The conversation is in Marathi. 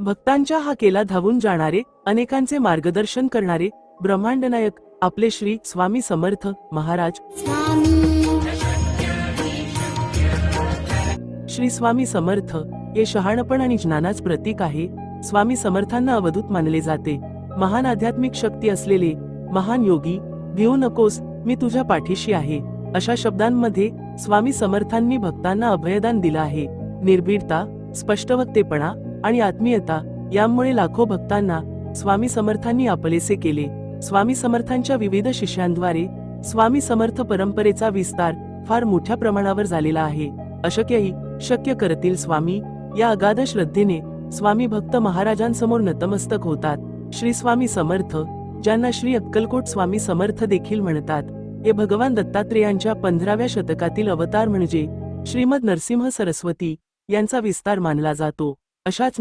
भक्तांच्या हाकेला धावून जाणारे, अनेकांचे मार्गदर्शन करणारे ब्रह्मांडनायक आपले श्री स्वामी समर्थ महाराज। श्री स्वामी समर्थ हे शहाणपण आणि ज्ञानाच प्रतीक आहे। स्वामी समर्थांना अवधूत मानले जाते। महान आध्यात्मिक शक्ती असलेले महान योगी, भिवू नकोस, मी तुझ्या पाठीशी आहे, अशा शब्दांमध्ये स्वामी समर्थांनी भक्तांना अभयदान दिलं आहे। निर्भीडता, स्पष्टवक्तेपणा आणि आत्मीयता यामुळे लाखो भक्तांना स्वामी समर्थांनी आपलेसे केले। स्वामी समर्थांच्या विविध शिष्यांद्वारे स्वामी समर्थ परंपरेचा विस्तार फार मोठ्या प्रमाणावर झालेला आहे। अशक्यही शक्य करतील स्वामी या अगाध श्रद्धेने स्वामी भक्त महाराजांसमोर नतमस्तक होतात। श्री स्वामी समर्थ, ज्यांना श्री अक्कलकोट स्वामी समर्थ देखील म्हणतात, हे भगवान दत्तात्रेयांच्या 15व्या शतकातील अवतार म्हणजे श्रीमद नरसिंह सरस्वती यांचा विस्तार मानला जातो। अशाच